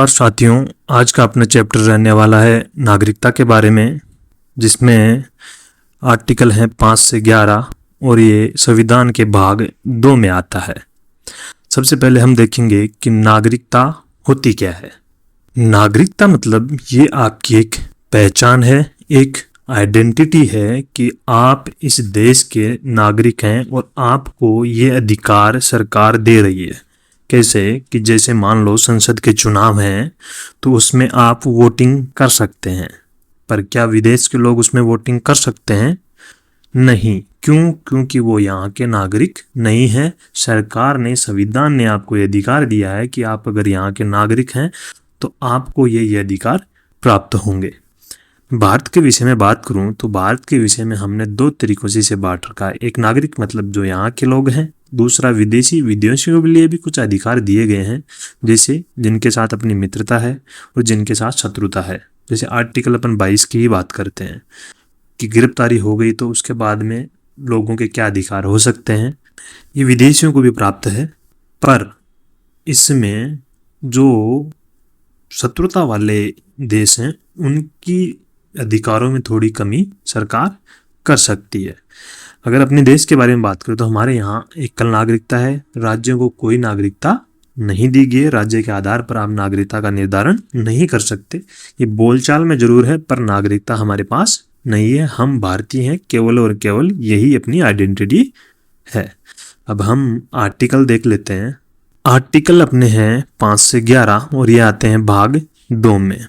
और साथियों, आज का अपना चैप्टर रहने वाला है नागरिकता के बारे में, जिसमें आर्टिकल हैं 5 से 11 और ये संविधान के भाग 2 में आता है। सबसे पहले हम देखेंगे कि नागरिकता होती क्या है। नागरिकता मतलब ये आपकी एक पहचान है, एक आइडेंटिटी है कि आप इस देश के नागरिक हैं और आपको ये अधिकार सरकार दे रही है। कैसे कि जैसे मान लो संसद के चुनाव हैं तो उसमें आप वोटिंग कर सकते हैं, पर क्या विदेश के लोग उसमें वोटिंग कर सकते हैं? नहीं। क्यों? क्योंकि वो यहाँ के नागरिक नहीं हैं। सरकार ने, संविधान ने आपको ये अधिकार दिया है कि आप अगर यहाँ के नागरिक हैं तो आपको ये अधिकार प्राप्त होंगे। भारत के विषय में बात करूं तो भारत के विषय में हमने 2 तरीकों से इसे बांट रखा है। एक नागरिक मतलब जो यहाँ के लोग हैं, दूसरा विदेशी। विदेशियों के लिए भी कुछ अधिकार दिए गए हैं, जैसे जिनके साथ अपनी मित्रता है और जिनके साथ शत्रुता है। जैसे आर्टिकल अपन 22 की ही बात करते हैं कि गिरफ्तारी हो गई तो उसके बाद में लोगों के क्या अधिकार हो सकते हैं, ये विदेशियों को भी प्राप्त है। पर इसमें जो शत्रुता वाले देश हैं उनकी अधिकारों में थोड़ी कमी सरकार कर सकती है। अगर अपने देश के बारे में बात करें तो हमारे यहाँ एकल नागरिकता है। राज्यों को कोई नागरिकता नहीं दी गई है। राज्य के आधार पर आप नागरिकता का निर्धारण नहीं कर सकते। ये बोलचाल में जरूर है, पर नागरिकता हमारे पास नहीं है। हम भारतीय हैं केवल और केवल, यही अपनी आइडेंटिटी है। अब हम आर्टिकल देख लेते हैं। आर्टिकल अपने हैं 5 से 11 और ये आते हैं भाग 2 में।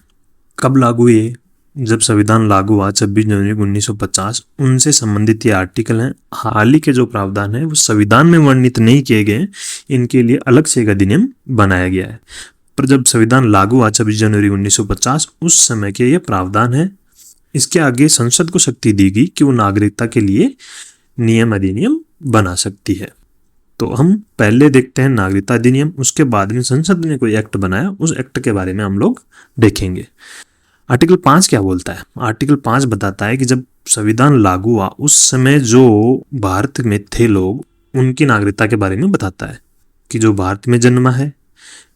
कब लागू हुए? जब संविधान लागू हुआ 26 जनवरी 1950, उनसे संबंधित ये आर्टिकल हैं। हाल ही के जो प्रावधान है वो संविधान में वर्णित नहीं किए गए, इनके लिए अलग से एक अधिनियम बनाया गया है। पर जब संविधान लागू हुआ 26 जनवरी 1950, उस समय के ये प्रावधान है। इसके आगे संसद को शक्ति दी गई कि वो नागरिकता के लिए नियम अधिनियम बना सकती है। तो हम पहले देखते हैं नागरिकता अधिनियम, उसके बाद में संसद ने कोई एक्ट बनाया, उस एक्ट के बारे में हम लोग देखेंगे। आर्टिकल 5 क्या बोलता है? आर्टिकल 5 बताता है कि जब संविधान लागू हुआ उस समय जो भारत में थे लोग, उनकी नागरिकता के बारे में बताता है कि जो भारत में जन्मा है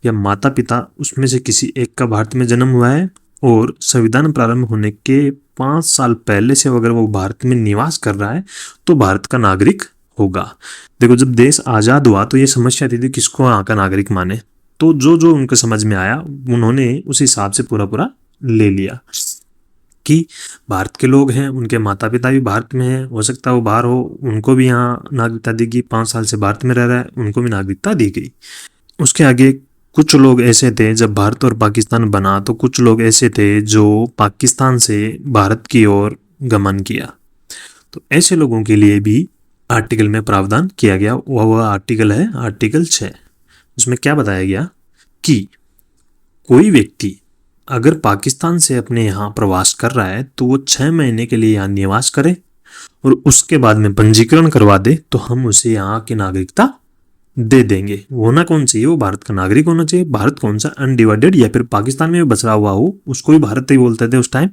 या माता पिता उसमें से किसी एक का भारत में जन्म हुआ है और संविधान प्रारंभ होने के 5 साल पहले से अगर वो भारत में निवास कर रहा है तो भारत का नागरिक होगा। देखो, जब देश आजाद हुआ तो ये समस्या थी किसको यहाँ का नागरिक माने, तो जो जो उनको समझ में आया उन्होंने उस हिसाब से पूरा ले लिया कि भारत के लोग हैं, उनके माता पिता भी भारत में हैं, हो सकता है वो बाहर हो, उनको भी यहाँ नागरिकता दी गई। 5 साल से भारत में रह रहा है, उनको भी नागरिकता दी गई। उसके आगे कुछ लोग ऐसे थे, जब भारत और पाकिस्तान बना तो कुछ लोग ऐसे थे जो पाकिस्तान से भारत की ओर गमन किया, तो ऐसे लोगों के लिए भी आर्टिकल में प्रावधान किया गया। वह आर्टिकल है आर्टिकल 6। उसमें क्या बताया गया कि कोई व्यक्ति अगर पाकिस्तान से अपने यहाँ प्रवास कर रहा है तो वो 6 महीने के लिए यहाँ निवास करे और उसके बाद में पंजीकरण करवा दे तो हम उसे यहाँ की नागरिकता दे देंगे। वो होना कौन चाहिए? वो भारत का नागरिक होना चाहिए। भारत कौन सा? अनडिवाइडेड, या फिर पाकिस्तान में बसा हुआ हो, उसको भी भारत ही बोलते थे उस टाइम।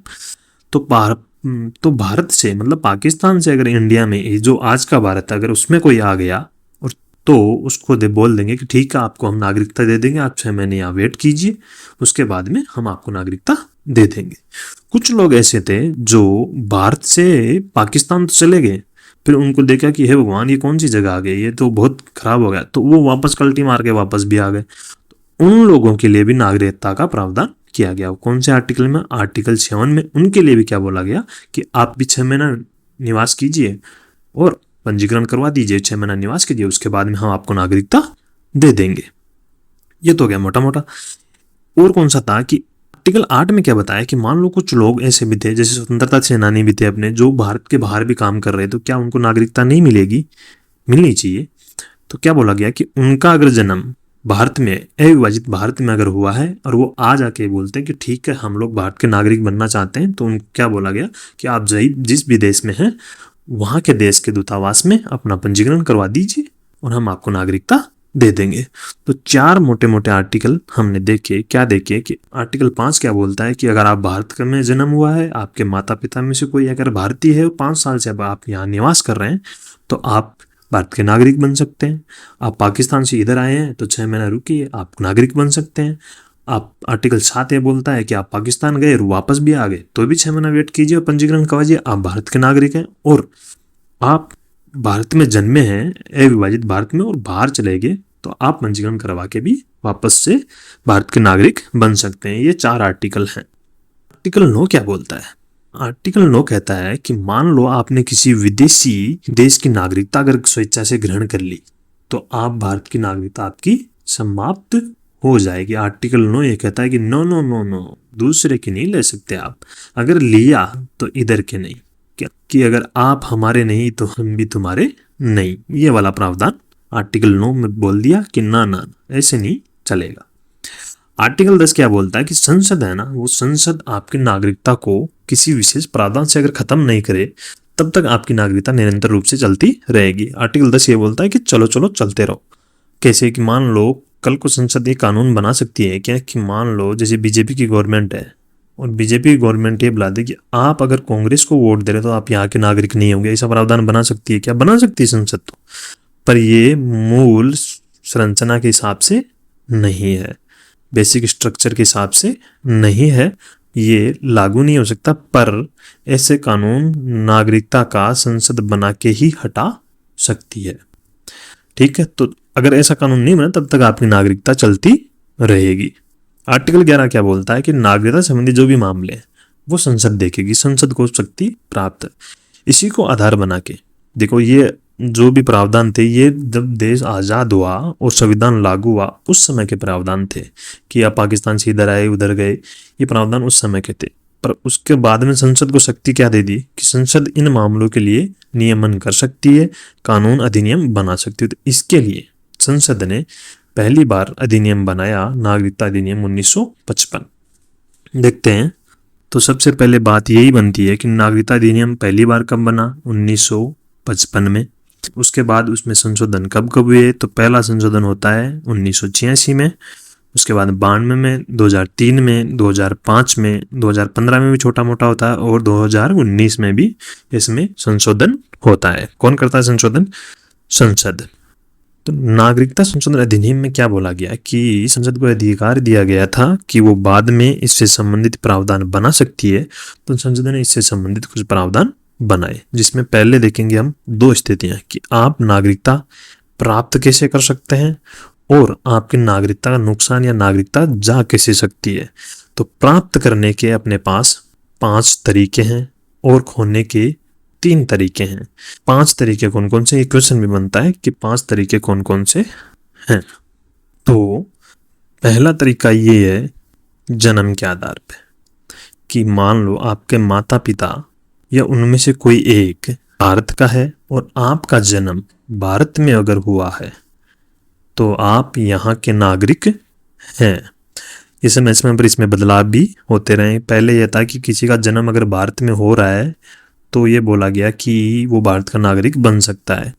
तो भारत से मतलब पाकिस्तान से अगर इंडिया में जो आज का भारत है अगर उसमें कोई आ गया और तो उसको बोल देंगे कि ठीक है, आपको हम नागरिकता दे देंगे, आप 6 महीने यहाँ वेट कीजिए, उसके बाद में हम आपको नागरिकता दे देंगे। कुछ लोग ऐसे थे जो भारत से पाकिस्तान तो चले गए, फिर उनको देखा कि हे भगवान, ये कौन सी जगह आ गई, ये तो बहुत खराब हो गया, तो वो वापस कल्टी मार के वापस भी आ गए। तो उन लोगों के लिए भी नागरिकता का प्रावधान किया गया। कौन से आर्टिकल में? आर्टिकल 7 में। उनके लिए भी क्या बोला गया कि आप भी 6 महीना निवास कीजिए और पंजीकरण करवा दीजिए, 6 महीना निवास कीजिए, उसके बाद में हम आपको नागरिकता दे देंगे। ये तो गया मोटा मोटा। और कौन सा था कि आर्टिकल 8 में क्या बताया कि मान लो कुछ लोग ऐसे भी थे, जैसे स्वतंत्रता सेनानी भी थे अपने, जो भारत के बाहर भी काम कर रहे, तो क्या उनको नागरिकता नहीं मिलेगी? मिलनी चाहिए। तो क्या बोला गया कि उनका अगर जन्म भारत में, अविभाजित भारत में अगर हुआ है और वो आ जाके बोलते हैं कि ठीक है हम लोग भारत के नागरिक बनना चाहते हैं, तो उनको क्या बोला गया कि आप जिस भी देश में हैं वहाँ के देश के दूतावास में अपना पंजीकरण करवा दीजिए और हम आपको नागरिकता दे देंगे। तो 4 मोटे मोटे आर्टिकल हमने देखे। क्या देखे कि आर्टिकल 5 क्या बोलता है कि अगर आप भारत में जन्म हुआ है, आपके माता पिता में से कोई अगर भारतीय है, 5 साल से अब आप यहाँ निवास कर रहे हैं, तो आप भारत के नागरिक बन सकते हैं। आप पाकिस्तान से इधर आए हैं तो 6 महीना रुकिए, आप नागरिक बन सकते हैं। आप आर्टिकल 7 ये बोलता है कि आप पाकिस्तान गए और वापस भी आ गए तो भी 6 महीना वेट कीजिए और पंजीकरण करवाइए, आप भारत के नागरिक हैं और आप भारत में जन्मे हैं, अविभाजित भारत में, और बाहर चले गए तो आप पंजीकरण करवा के भी वापस से भारत के नागरिक बन सकते हैं। ये 4 आर्टिकल हैं। आर्टिकल 9 क्या बोलता है? आर्टिकल 9 कहता है कि मान लो आपने किसी विदेशी देश की नागरिकता अगर स्वेच्छा से ग्रहण कर ली तो आप भारत की नागरिकता आपकी समाप्त हो जाएगी। आर्टिकल 9 ये कहता है कि नो नो नो नो, दूसरे की नहीं ले सकते आप, अगर लिया तो इधर के नहीं, क्या कि अगर आप हमारे नहीं तो हम भी तुम्हारे नहीं। ये वाला प्रावधान आर्टिकल 9 में बोल दिया कि ना ना ऐसे नहीं चलेगा। आर्टिकल 10 क्या बोलता है कि संसद है ना, वो संसद आपकी नागरिकता को किसी विशेष प्रावधान से अगर खत्म नहीं करे तब तक आपकी नागरिकता निरंतर रूप से चलती रहेगी। आर्टिकल 10 ये बोलता है कि चलो चलो चलते रहो। कैसे कि मान लो कल को संसद एक कानून बना सकती है क्या कि मान लो जैसे बीजेपी की गवर्नमेंट है और बीजेपी की गवर्नमेंट ये बुला दे कि आप अगर कांग्रेस को वोट दे रहे तो आप यहाँ के नागरिक नहीं होंगे, ऐसा प्रावधान बना सकती है क्या? बना सकती है संसद तो, पर ये मूल संरचना के हिसाब से नहीं है, बेसिक स्ट्रक्चर के हिसाब से नहीं है, ये लागू नहीं हो सकता। पर ऐसे कानून नागरिकता का संसद बना के ही हटा सकती है। ठीक है, तो अगर ऐसा कानून नहीं बना तब तक आपकी नागरिकता चलती रहेगी। आर्टिकल 11 क्या बोलता है कि नागरिकता संबंधी जो भी मामले हैं वो संसद देखेगी, संसद को शक्ति प्राप्त। इसी को आधार बना के देखो, ये जो भी प्रावधान थे ये जब देश आज़ाद हुआ और संविधान लागू हुआ उस समय के प्रावधान थे कि आप पाकिस्तान से इधर आए उधर गए, ये प्रावधान उस समय के थे। पर उसके बाद में संसद को शक्ति क्या दे दी कि संसद इन मामलों के लिए नियमन कर सकती है, कानून अधिनियम बना सकती है। तो इसके लिए संसद ने पहली बार अधिनियम बनाया, नागरिकता अधिनियम 1955। देखते हैं, तो सबसे पहले बात यही बनती है कि नागरिकता अधिनियम पहली बार कब बना? 1955 में। उसके बाद उसमें संशोधन कब कब हुए? तो पहला संशोधन होता है 1986 में, उसके बाद 92 में, 2003 में, 2005 में, 2015 में भी छोटा मोटा होता है और 2019 में भी इसमें संशोधन होता है। कौन करता है संशोधन? संसद। तो नागरिकता संशोधन अधिनियम में क्या बोला गया कि संसद को अधिकार दिया गया था कि वो बाद में इससे संबंधित प्रावधान बना सकती है। तो संसद ने इससे संबंधित कुछ प्रावधान बनाए, जिसमें पहले देखेंगे हम 2 स्थितियां कि आप नागरिकता प्राप्त कैसे कर सकते हैं और आपकी नागरिकता का नुकसान या नागरिकता जा कैसे सकती है। तो प्राप्त करने के अपने पास 5 तरीके हैं और खोने के 3 तरीके हैं। 5 तरीके कौन कौन से? ये क्वेश्चन भी बनता है कि 5 तरीके कौन कौन से हैं। तो पहला तरीका ये है जन्म के आधार पे, कि मान लो आपके माता पिता या उनमें से कोई एक भारत का है और आपका जन्म भारत में अगर हुआ है तो आप यहाँ के नागरिक हैं। ये समय समय पर इसमें बदलाव भी होते रहे। पहले यह था कि किसी का जन्म अगर भारत में हो रहा है तो ये बोला गया कि वो भारत का नागरिक बन सकता है।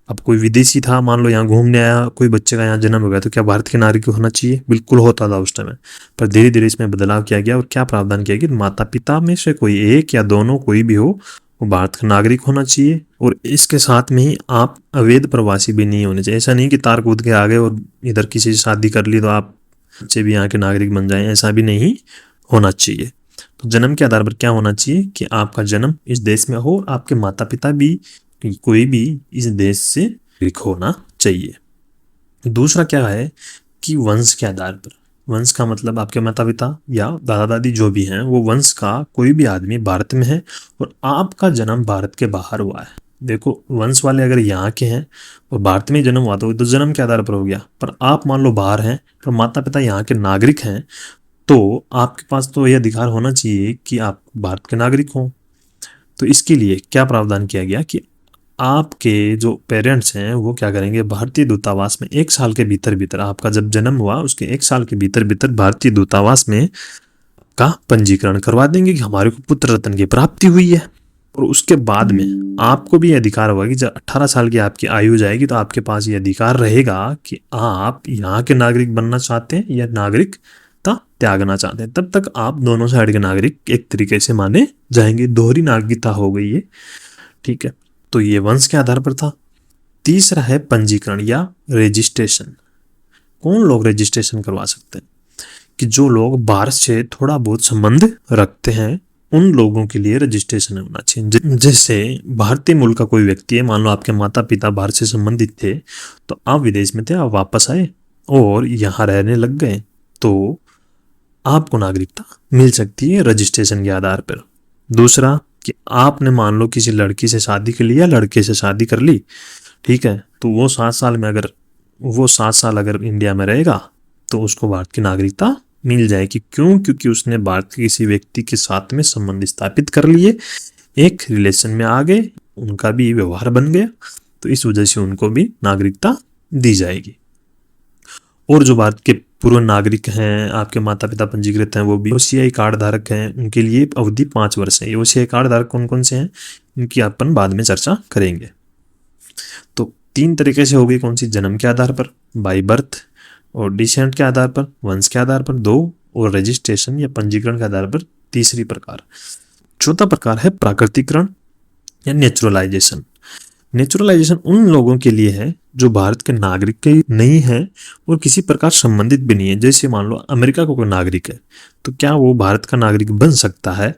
अब कोई विदेशी था, मान लो यहाँ घूमने आया, कोई बच्चे का यहाँ जन्म हो गया तो क्या भारत के नागरिक होना चाहिए? बिल्कुल होता था उस समय। पर धीरे धीरे इसमें बदलाव किया गया और क्या प्रावधान किया गया, माता पिता में से कोई एक या दोनों कोई भी हो वो भारत का नागरिक होना चाहिए। और इसके साथ में ही आप अवैध प्रवासी भी नहीं होने चाहिए। ऐसा नहीं कि तार कूद के आ गए और इधर किसी से शादी कर ली तो आप बच्चे भी यहाँ के नागरिक बन जाएं, ऐसा भी नहीं होना चाहिए। तो जन्म के आधार पर क्या होना चाहिए कि आपका जन्म इस देश में हो, आपके माता पिता भी कोई भी इस देश से नागरिक होना चाहिए। दूसरा क्या है कि वंश के आधार पर, वंश का मतलब आपके माता पिता या दादा दादी जो भी हैं वो वंश का कोई भी आदमी भारत में है और आपका जन्म भारत के बाहर हुआ है। देखो, वंश वाले अगर यहाँ के हैं और भारत में जन्म हुआ तो जन्म के आधार पर हो गया। पर आप मान लो बाहर हैं पर माता पिता यहाँ के नागरिक हैं तो आपके पास तो यह अधिकार होना चाहिए कि आप भारत के नागरिक हों। तो इसके लिए क्या प्रावधान किया गया कि आपके जो पेरेंट्स हैं वो क्या करेंगे, भारतीय दूतावास में 1 साल के भीतर भीतर, आपका जब जन्म हुआ उसके 1 साल के भीतर भीतर भारतीय दूतावास में का पंजीकरण करवा देंगे कि हमारे को पुत्र रत्न की प्राप्ति हुई है। और उसके बाद में आपको भी अधिकार होगा कि जब 18 साल की आपकी आयु जाएगी तो आपके पास ये अधिकार रहेगा कि आप यहाँ के नागरिक बनना चाहते हैं या नागरिकता त्यागना चाहते हैं। तब तक आप दोनों साइड के नागरिक एक तरीके से माने जाएंगे। दोहरी नागरिकता हो गई है। ठीक है, तो ये वंश के आधार पर था। तीसरा है पंजीकरण या रजिस्ट्रेशन। कौन लोग रजिस्ट्रेशन करवा सकते हैं कि जो लोग बाहर से थोड़ा बहुत संबंध रखते हैं उन लोगों के लिए रजिस्ट्रेशन होना चाहिए। जैसे भारतीय मूल का कोई व्यक्ति है, मान लो आपके माता पिता बाहर से संबंधित थे, तो आप विदेश में थे, आप वापस आए और यहाँ रहने लग गए, तो आपको नागरिकता मिल सकती है रजिस्ट्रेशन के आधार पर। दूसरा कि आपने मान लो किसी लड़की से शादी कर ली या लड़के से शादी कर ली, ठीक है, तो वो 7 साल अगर इंडिया में रहेगा तो उसको भारत की नागरिकता मिल जाएगी। क्यों? क्योंकि उसने भारत के किसी व्यक्ति के साथ में संबंध स्थापित कर लिए, एक रिलेशन में आ गए, उनका भी व्यवहार बन गया, तो इस वजह से उनको भी नागरिकता दी जाएगी। और जो भारत के पूर्व नागरिक हैं, आपके माता पिता पंजीकृत हैं, वो भी ओसीआई कार्ड धारक हैं, उनके लिए अवधि 5 वर्ष है। ये ओसीआई कार्ड धारक कौन कौन से हैं, इनकी अपन बाद में चर्चा करेंगे। तो 3 तरीके से हो गई, कौन सी? जन्म के आधार पर, बाई बर्थ, और डिसेंट के आधार पर, वंश के आधार पर 2, और रजिस्ट्रेशन या पंजीकरण के आधार पर तीसरी प्रकार। चौथा प्रकार है प्राकृतिकरण या नेचुरलाइजेशन। नेचुरलाइजेशन उन लोगों के लिए है जो भारत के नागरिक के नहीं है और किसी प्रकार संबंधित भी नहीं है। जैसे मान लो अमेरिका को कोई नागरिक है, तो क्या वो भारत का नागरिक बन सकता है?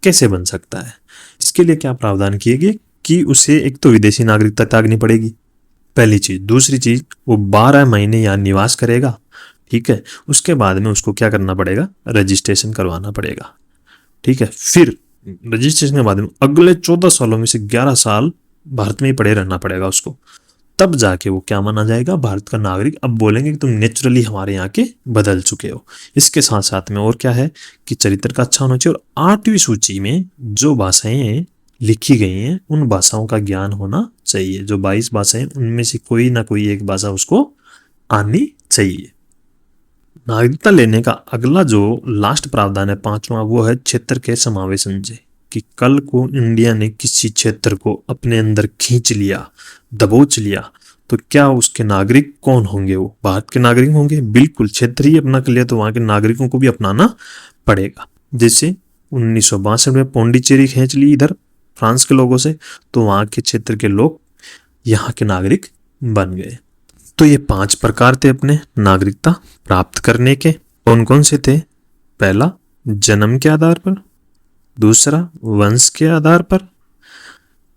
कैसे बन सकता है? इसके लिए क्या प्रावधान किए गए कि उसे एक तो विदेशी नागरिकता त्यागनी पड़ेगी, पहली चीज। दूसरी चीज, वो 12 महीने यहाँ निवास करेगा, ठीक है, उसके बाद में उसको क्या करना पड़ेगा? रजिस्ट्रेशन करवाना पड़ेगा, ठीक है। फिर रजिस्ट्रेशन के बाद में अगले 14 सालों में से 11 साल भारत में ही पड़े रहना पड़ेगा उसको, तब जाके वो क्या माना जाएगा? भारत का नागरिक। अब बोलेंगे कि तुम नेचुरली हमारे यहाँ के बदल चुके हो। इसके साथ साथ में और क्या है कि चरित्र का अच्छा होना चाहिए, और 8वीं सूची में जो भाषाएं लिखी गई हैं उन भाषाओं का ज्ञान होना चाहिए। जो 22 भाषाएं, उनमें से कोई ना कोई एक भाषा उसको आनी चाहिए। नागरिकता लेने का अगला जो लास्ट प्रावधान है, 5वां, वो है क्षेत्र के समावेशन से। कि कल को इंडिया ने किसी क्षेत्र को अपने अंदर खींच लिया, दबोच लिया, तो क्या उसके नागरिक कौन होंगे? वो भारत के नागरिक होंगे? बिल्कुल। क्षेत्र ही अपना कर लिया तो वहां के नागरिकों को भी अपनाना पड़ेगा। जैसे 1962 में पौंडीचेरी खींच ली इधर फ्रांस के लोगों से, तो वहां के क्षेत्र के लोग यहाँ के नागरिक बन गए। तो ये 5 प्रकार थे अपने नागरिकता प्राप्त करने के। कौन कौन से थे? पहला, जन्म के आधार पर। दूसरा, वंश के आधार पर।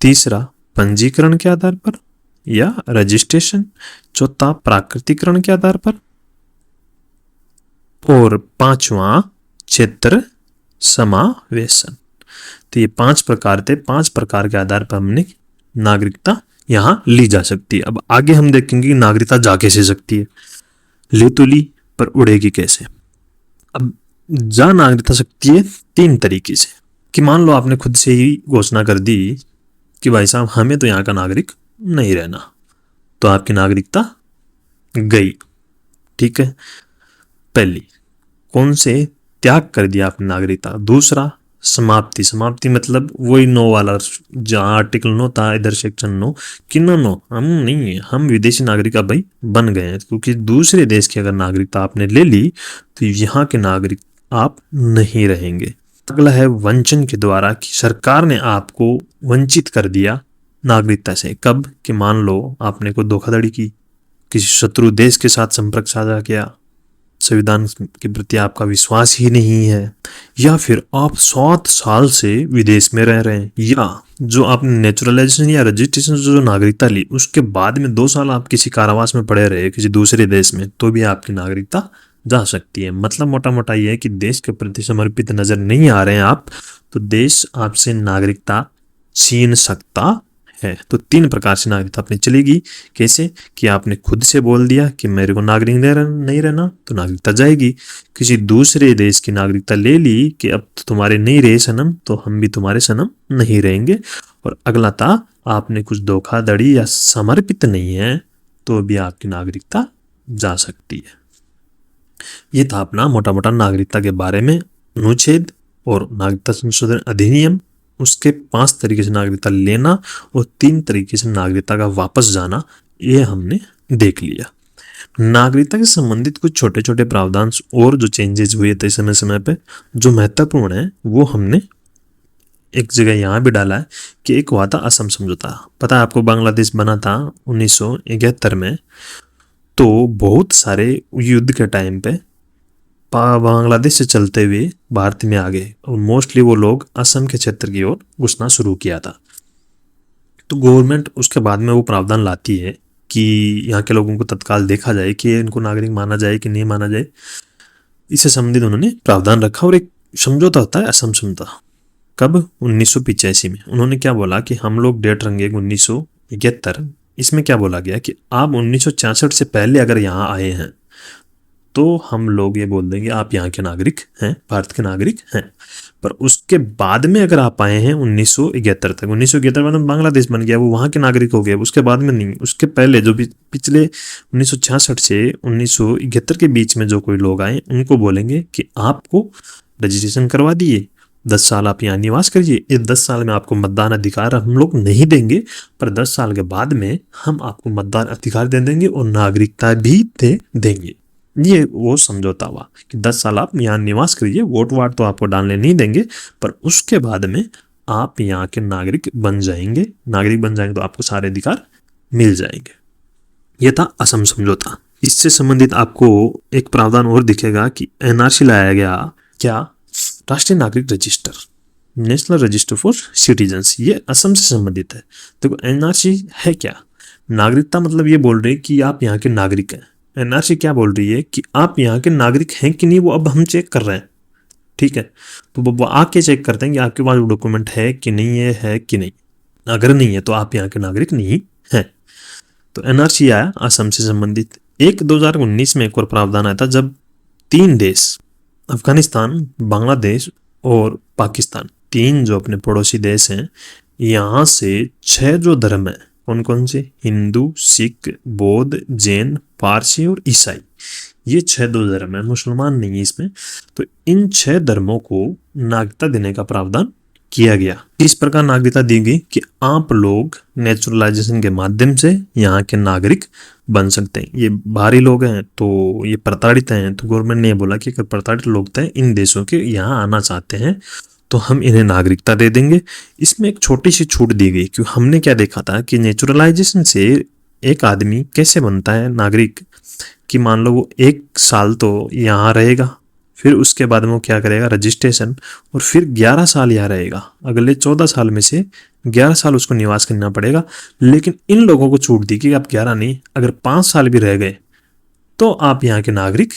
तीसरा, पंजीकरण के आधार पर या रजिस्ट्रेशन। चौथा, प्राकृतिकरण के आधार पर। और 5वां, क्षेत्र समावेशन। तो ये 5 प्रकार थे। 5 प्रकार के आधार पर हमने नागरिकता यहाँ ली जा सकती है। अब आगे हम देखेंगे नागरिकता जा कैसे सकती है। ले तो ली, पर उड़ेगी कैसे? अब जा नागरिकता सकती है 3 तरीके से। कि मान लो आपने खुद से ही घोषणा कर दी कि भाई साहब हमें तो यहाँ का नागरिक नहीं रहना, तो आपकी नागरिकता गई, ठीक है। पहली, कौन से? त्याग कर दिया आपने नागरिकता। दूसरा, समाप्ति। समाप्ति मतलब वही 9 वाला, जहाँ आर्टिकल 9 था, इधर सेक्शन 9 कि नो हम नहीं है, हम विदेशी नागरिक अब भाई बन गए हैं। क्योंकि दूसरे देश की अगर नागरिकता आपने ले ली तो यहाँ के नागरिक आप नहीं रहेंगे। अगला है वंचन के द्वारा, कि सरकार ने आपको वंचित कर दिया नागरिकता से। कब? कि मान लो आपने कोई धोखाधड़ी की, किसी शत्रु देश के साथ संपर्क साझा किया, संविधान के प्रति आपका विश्वास ही नहीं है, या फिर आप 7 साल से विदेश में रह रहे हैं, या जो आपने नेचुरलाइजेशन या रजिस्ट्रेशन जो नागरिकता ली उसके बाद में 2 साल आप किसी कारावास में पड़े रहे किसी दूसरे देश में, तो भी आपकी नागरिकता जा सकती है। मतलब मोटा मोटा ये है कि देश के प्रति समर्पित नजर नहीं आ रहे हैं आप, तो देश आपसे नागरिकता छीन सकता है। तो 3 प्रकार से नागरिकता अपनी चलेगी। कैसे? कि आपने खुद से बोल दिया कि मेरे को नागरिक नहीं रहना, तो नागरिकता जाएगी। किसी दूसरे देश की नागरिकता ले ली कि अब तो तुम्हारे नहीं रहे सनम, तो हम भी तुम्हारे सनम नहीं रहेंगे। और अगला था, आपने कुछ धोखाधड़ी या समर्पित नहीं है, तो भी आपकी नागरिकता जा सकती है। ये था अपना मोटा मोटा नागरिकता के बारे में अनुच्छेद और नागरिकता संशोधन अधिनियम। उसके 5 तरीके से नागरिकता लेना और 3 तरीके से नागरिकता का वापस जाना, ये हमने देख लिया। नागरिकता से संबंधित कुछ छोटे छोटे प्रावधान और जो चेंजेस हुए थे समय समय पे, जो महत्वपूर्ण है, वो हमने एक जगह यहाँ भी डाला है कि एक हुआ था असम समझौता। पता है आपको, बांग्लादेश बना था 1971 में। तो बहुत सारे युद्ध के टाइम पे बांग्लादेश से चलते हुए भारत में आ गए और मोस्टली वो लोग असम के क्षेत्र की ओर घुसना शुरू किया था। तो गवर्नमेंट उसके बाद में वो प्रावधान लाती है कि यहाँ के लोगों को तत्काल देखा जाए कि इनको नागरिक माना जाए कि नहीं माना जाए। इससे संबंधित उन्होंने प्रावधान रखा और एक समझौता होता है असम समझौता। कब? 1985 में। उन्होंने क्या बोला कि हम लोग डेट रखेंगे 1971। इसमें क्या बोला गया कि आप 1966 से पहले अगर यहाँ आए हैं तो हम लोग ये बोल देंगे आप यहाँ के नागरिक हैं, भारत के नागरिक हैं। पर उसके बाद में अगर आप आए हैं 1971 तक, 1971 में बांग्लादेश बन गया, वो वहाँ के नागरिक हो गए। उसके बाद में नहीं, उसके पहले जो भी पिछले 1966 से 1971 के बीच में जो कोई लोग आए उनको बोलेंगे कि आपको रजिस्ट्रेशन करवा दिए, 10 साल आप यहाँ निवास करिए। इस 10 साल में आपको मतदान अधिकार हम लोग नहीं देंगे, पर 10 साल के बाद में हम आपको मतदान अधिकार दे देंगे और नागरिकता भी दे देंगे। ये वो समझौता हुआ कि 10 साल आप यहाँ निवास करिए, वोट वाट तो आपको डालने नहीं देंगे, पर उसके बाद में आप यहाँ के नागरिक बन जाएंगे। नागरिक बन जाएंगे तो आपको सारे अधिकार मिल जाएंगे। ये था असम समझौता। इससे संबंधित आपको एक प्रावधान और दिखेगा कि एनआरसी लाया गया। क्या? राष्ट्रीय नागरिक register, national register for citizens. ये असम से संबंधित है। देखो एनआरसी है क्या? नागरिकता मतलब ये बोल रही है कि आप यहाँ के नागरिक हैं। एनआरसी क्या बोल रही है कि आप यहाँ के नागरिक हैं कि नहीं, वो अब हम चेक कर रहे हैं। ठीक है, तो वो आके चेक करते हैं कि आपके पास डॉक्यूमेंट है कि नहीं है कि नहीं। अगर नहीं है तो आप यहाँ के नागरिक नहीं हैं। तो एनआरसी आया असम से संबंधित। 2019 में एक और प्रावधान आया था जब 3 देश, अफगानिस्तान, बांग्लादेश और पाकिस्तान, 3 जो अपने पड़ोसी देश हैं, यहाँ से 6 जो धर्म है, कौन कौन से? हिंदू, सिख, बौद्ध, जैन, पारसी और ईसाई। ये 6 दो धर्म है, मुसलमान नहीं है इसमें। तो इन 6 धर्मों को नागरिकता देने का प्रावधान किया गया। इस प्रकार नागरिकता दी गई कि आप लोग नेचुरलाइजेशन के माध्यम से यहाँ के नागरिक बन सकते हैं। ये बाहरी लोग हैं तो ये प्रताड़ित हैं, तो गवर्नमेंट ने बोला कि अगर प्रताड़ित लोग थे इन देशों के यहाँ आना चाहते हैं तो हम इन्हें नागरिकता दे देंगे। इसमें एक छोटी सी छूट दी गई क्योंकि हमने क्या देखा था कि नेचुरलाइजेशन से एक आदमी कैसे बनता है नागरिक, कि मान लो वो 1 साल तो यहाँ रहेगा, फिर उसके बाद में वो क्या करेगा? रजिस्ट्रेशन, और फिर 11 साल यहाँ रहेगा। अगले 14 साल में से 11 साल उसको निवास करना पड़ेगा। लेकिन इन लोगों को छूट दी कि आप 11 नहीं, अगर 5 साल भी रह गए तो आप यहाँ के नागरिक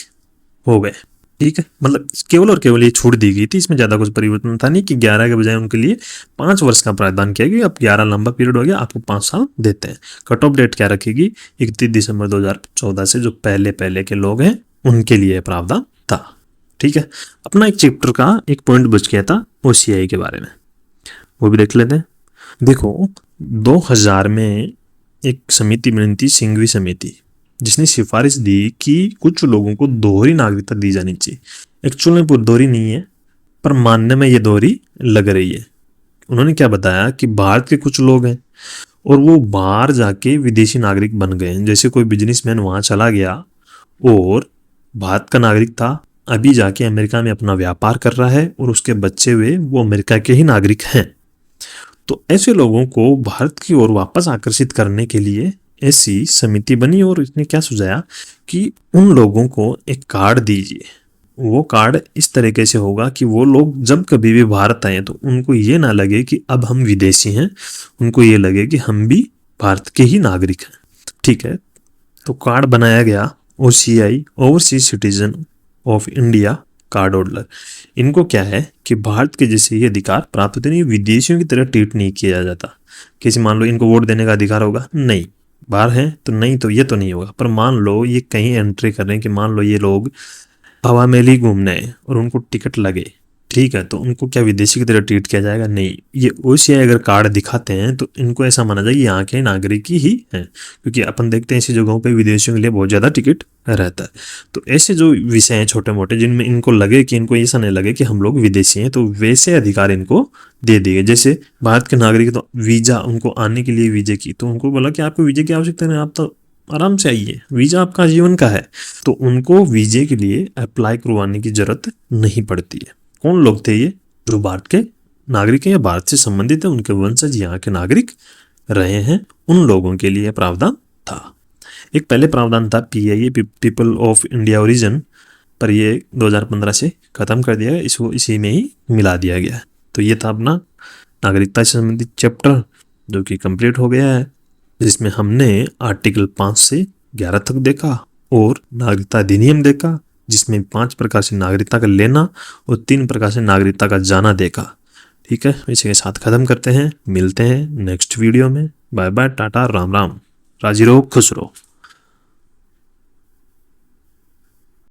हो गए। ठीक है, मतलब केवल और केवल ये छूट दी गई थी। इसमें ज़्यादा कुछ परिवर्तन था नहीं कि 11 के बजाय उनके लिए 5 वर्ष का प्रावधान किया गया। अब 11 लंबा पीरियड हो गया, आपको 5 साल देते हैं। कट ऑफ डेट क्या रखेगी? 31 दिसंबर 2014 से जो पहले के लोग हैं उनके लिए प्रावधान था। ठीक है, अपना एक चैप्टर का एक पॉइंट बच गया था ओसीआई के बारे में, वो भी देख लेते हैं। देखो 2000 में एक समिति बनी थी, सिंघवी समिति, जिसने सिफारिश दी कि कुछ लोगों को दोहरी नागरिकता दी जानी चाहिए। एक्चुअल में पूरी दोहरी नहीं है, पर मानने में ये दोहरी लग रही है। उन्होंने क्या बताया कि भारत के कुछ लोग हैं और वो बाहर जाके विदेशी नागरिक बन गए हैं। जैसे कोई बिजनेसमैन वहाँ चला गया और भारत का नागरिक था, अभी जाके अमेरिका में अपना व्यापार कर रहा है और उसके बच्चे हुए वो अमेरिका के ही नागरिक हैं। तो ऐसे लोगों को भारत की ओर वापस आकर्षित करने के लिए ऐसी समिति बनी और इसने क्या सुझाया कि उन लोगों को एक कार्ड दीजिए। वो कार्ड इस तरीके से होगा कि वो लोग जब कभी भी भारत आए तो उनको ये ना लगे कि अब हम विदेशी हैं, उनको ये लगे कि हम भी भारत के ही नागरिक हैं। ठीक है, तो कार्ड बनाया गया OCI, overseas citizen of India card holder. इनको क्या है कि भारत के जैसे ही अधिकार प्राप्त होते नहीं, विदेशियों की तरह ट्रीट नहीं किया जाता। किसी मान लो इनको वोट देने का अधिकार होगा, नहीं, बाहर हैं तो नहीं, तो ये तो नहीं होगा। पर मान लो ये कहीं एंट्री कर रहे हैं कि मान लो ये लोग हवा में ही घूमने हैं और उनको टिकट लगे, ठीक है, तो उनको क्या विदेशी की तरह ट्रीट किया जाएगा? नहीं। ये ओसीआई अगर कार्ड दिखाते हैं तो इनको ऐसा माना जाए यहाँ के नागरिक ही हैं, क्योंकि अपन देखते हैं ऐसी जगहों पे विदेशियों के लिए बहुत ज़्यादा टिकट रहता है। तो ऐसे जो विषय हैं छोटे मोटे जिनमें इनको लगे कि इनको ऐसा नहीं लगे कि हम लोग विदेशी हैं, तो वैसे अधिकार इनको दे दिए। जैसे भारत के नागरिक तो वीज़ा, उनको आने के लिए वीजे की, तो उनको बोला कि आपको वीजे की आवश्यकता नहीं, आप तो आराम से आइए, वीज़ा आपका जीवन का है। तो उनको वीजे के लिए अप्लाई करवाने की जरूरत नहीं पड़ती है। कौन लोग थे ये? जो भारत के नागरिक हैं या भारत से संबंधित है, उनके वंशज यहाँ के नागरिक रहे हैं, उन लोगों के लिए प्रावधान था। एक पहले प्रावधान था PIA, people of India origin, पर ये 2015 से ख़त्म कर दिया गया, इसको इसी में ही मिला दिया गया। तो ये था अपना नागरिकता से संबंधित चैप्टर जो कि कंप्लीट हो गया है, जिसमें हमने आर्टिकल 5 से 11 तक देखा और नागरिकता अधिनियम देखा, जिसमें 5 प्रकार से नागरिकता का लेना और 3 प्रकार से नागरिकता का जाना देखा। ठीक है, इसी के साथ ख़त्म करते हैं, मिलते हैं नेक्स्ट वीडियो में। बाय बाय, टाटा, राम राम, राजी रहो, खुश रहो।